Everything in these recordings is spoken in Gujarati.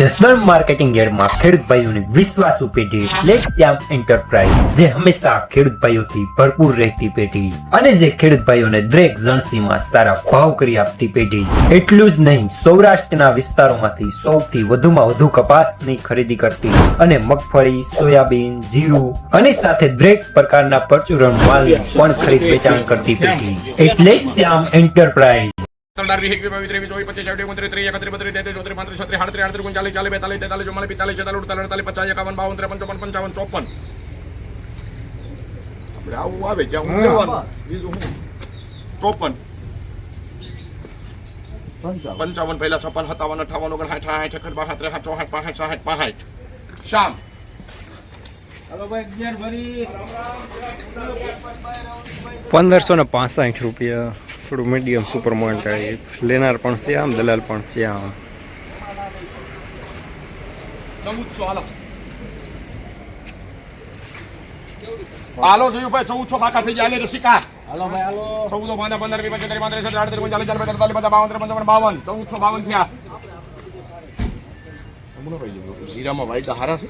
જસદણ માર્કેટિંગ યાર્ડમાં ખેડૂત ભાઈઓની વિશ્વાસુ પેઢી લેટ શ્યામ એન્ટરપ્રાઇઝ, જે હંમેશા ખેડૂત ભાઈઓથી ભરપૂર રહેતી પેઢી અને જે ખેડૂત ભાઈઓને દરેક જણસીમાં સારા ભાવ કરી આપતી પેઢી। એટલું જ નહીં, સૌરાષ્ટ્રના વિસ્તારોમાંથી સૌથી વધુમાં વધુ કપાસની ખરીદી કરતી અને મગફળી, સોયાબીન, જીરું અને સાથે દરેક પ્રકારના પરચુરણ માલ પણ ખરીદ વેચાણ કરતી પેઢી એટલે શ્યામ એન્ટરપ્રાઇઝ। पंचावन पहला 56 57 58 59 60 61 62 63 64 65 65 शाम। हेलो भाई 11 भरी 1565 रुपया। थोड़ू मीडियम सुपर मोल टाइप। लेनार पण श्याम, दलाल पण श्याम। 1400 हालो हालो જોયું ભાઈ 1400 બાકા થઈ જાય રસિકા। હાલો ભાઈ હાલો 14 15 20 25 30 35 40 45 45 52 1452 થયા। તમને ભાઈ હીરામાં ભાઈ તો હારા છે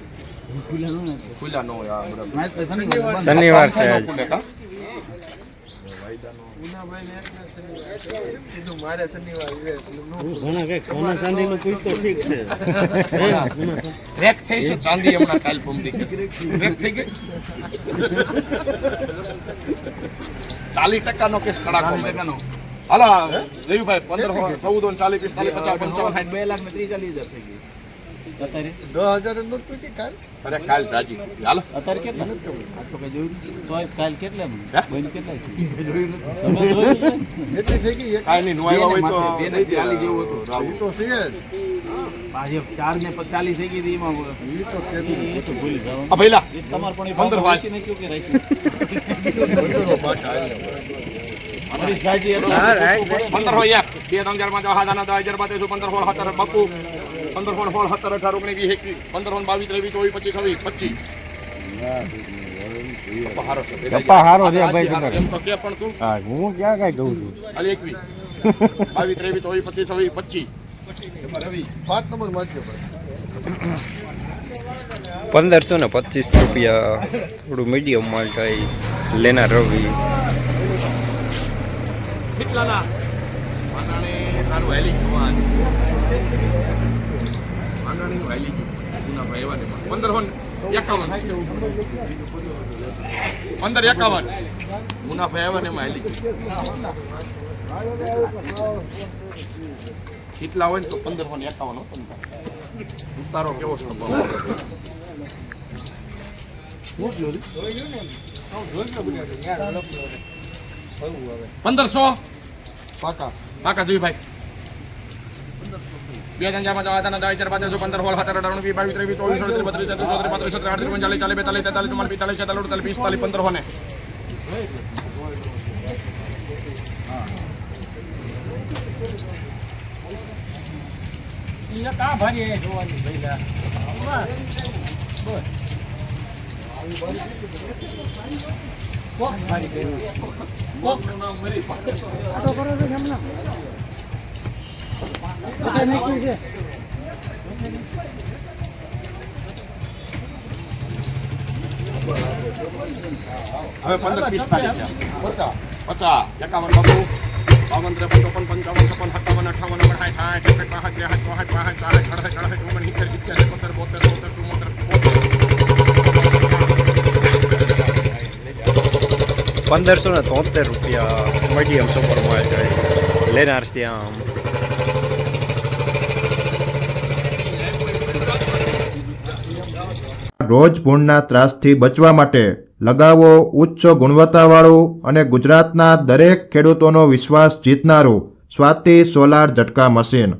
ખુલ્લા નો યાર શનિવાર છે આજ। રેક થઈ છે ચાંદી હમણાં કાલ પમદી રેક થઈ ગઈ 40% નો કેસ ખડા કો નો હાલા દેવીભાઈ 15 14 40 45 50 55 2 લાખ ને 30 40 હજાર થઈ ગઈ અત્યારે 10000 નો કે કાલ અરે કાલ સાજી હાલો અત્યારે કેટલા આ તો કઈ જોયું તો કાલ કેટલા બંધ કેટલા જોયું તમે જોયું એટલી થઈ ગઈ કાઈ નહીં નો આવ્યા હોય તો 2 ને 40 જેવું હતું રાવ તો છે આજે 4 ને 40 થઈ ગઈ એમાં ઈ તો કેતું એ તો ભૂલી જાવ આ ભઈલા તમાર પણ 15 વાંચી ને કયો કે રાખી બચરો બાકા અમારી સાજી હા રાઈટ 15 હોય 2 3 4 5 6 7 8 10 12 13 15 16 17 બકુ 15 16 17 18 19 20 15 22 23 24 25 26 હારો છે કપા હારો રે ભાઈ એમ તો કે પણ તું હા હું ક્યાં કાઈ કહું છું ખાલી 21 22 23 24 25 26 રવિ 5 નંબર વાંચ્યો ભાઈ 1525 रुपया। थोड़ू मीडियम माल टाइप। लेना रवि કેટલાના માનાણે તારું હેલી જોવાન માનાણી હેલી ગુના ભાઈ એવા ને 1551 1551 મુનાફા આવ્યા ને હેલી કેટલા હોય તો 1551 ઉતારો કેવો છે 1500 પાકા પાકા જોઈ ભાઈ 2000 માં જવા હતા 10 15 16 17 18 19 22 23 24 33 32 33 34 35 40 45 15 ને ઈ કા ભારી જોવાની ભઈલા બોલ કોક ભારી કર્યું કોક નામ મરી આટો કરો તો જમના આ નક્કી છે હવે 15 20 તારીખ છે 50 51 બાબુ 52 53 55 56 57 58 1573 रुपया। मीडियम सुपर मोल टाइप। लेनार श्याम। રોજ પૂરના ત્રાસથી બચવા માટે લગાવો ઉચ્ચ ગુણવત્તાવાળું અને ગુજરાતના દરેક ખેડૂતોનો વિશ્વાસ જીતનારું સ્વાતિ સોલાર ઝટકા મશીન।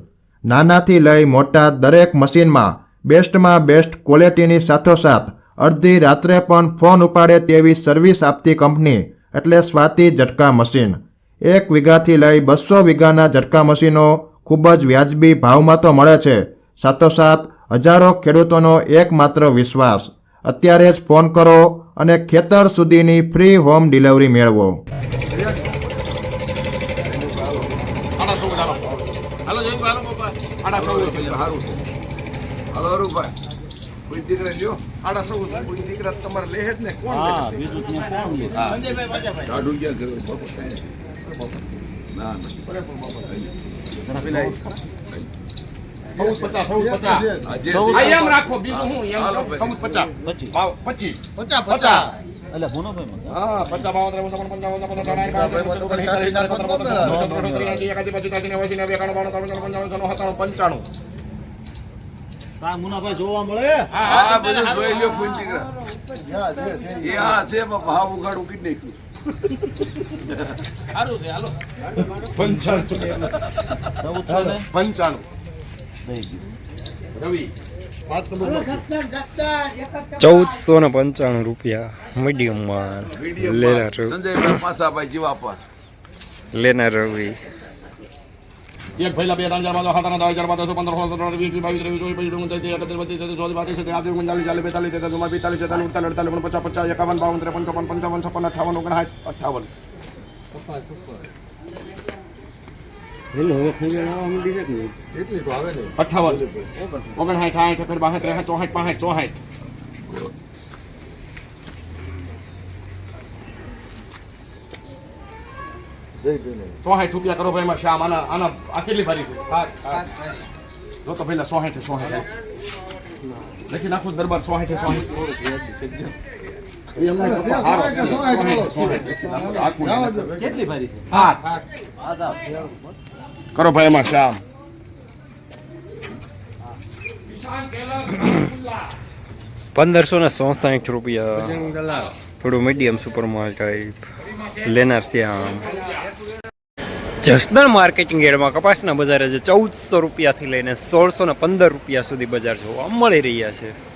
નાનાથી લઈ મોટા દરેક મશીનમાં બેસ્ટમાં બેસ્ટ ક્વોલિટીની સાથોસાથ અડધી રાત્રે પણ ફોન ઉપાડે તેવી સર્વિસ આપતી કંપની એટલે સ્વાતિ ઝટકા મશીન। 1 વીઘાથી લઈ 200 વીઘાના ઝટકા મશીનો ખૂબ જ વ્યાજબી ભાવમાં તો મળે છે, સાથોસાથ હજારો ખેડૂતોનો એકમાત્ર વિશ્વાસ। અત્યારે જ ફોન કરો અને ખેતર સુધીની ફ્રી હોમ ડિલિવરી મેળવો। હાલો જોઈ હાલો બાપા 14.5 સારું હાલો રૂપાઈ કોઈ દીકરા લ્યો આડા સૌ કોઈ દીકરા તમારે લે જ ને કોણ લે કાઢું ક્યાં કર્યું ના એમ રાખો બીજું હું એમ 50 એટલે ભૂનો ભાઈ હા 50 મુનાભાઈ જોવા મળે હા બધું જોઈ લ્યો કોઈ દીકરા એ આ છે ભાવ ઉગાડું કીધ નાખ્યું સારું છે હાલો 95 રવિ 1495 રૂપિયા મીડિયમ માલ લેનાર સંજય પાસાભાઈ જીવાપા લેનાર રવિ એક પહેલા 2 3 4 5 7 8 9 10 11 12 13 14 15 16 17 18 19 20 21 22 23 24 25 27 28 39 40 45 46 47 48 રૂપિયા કરો ભાઈ શ્યામ આના આના આ કેટલી ભારી છે જો તો પહેલા 160 લખી નાખું દરબાર 160 કેટલી ભારી છે હા કરો ભાઈ એમાં શ્યામ 1567 રૂપિયા થોડું મીડિયમ સુપર માલ ટાઈપ લેનાર શ્યામ જસદણ માર્કેટિંગ યાર્ડમાં કપાસના બજાર આજે 1400 રૂપિયાથી લઈને 1615 રૂપિયા સુધી બજાર જોવા મળી રહ્યા છે.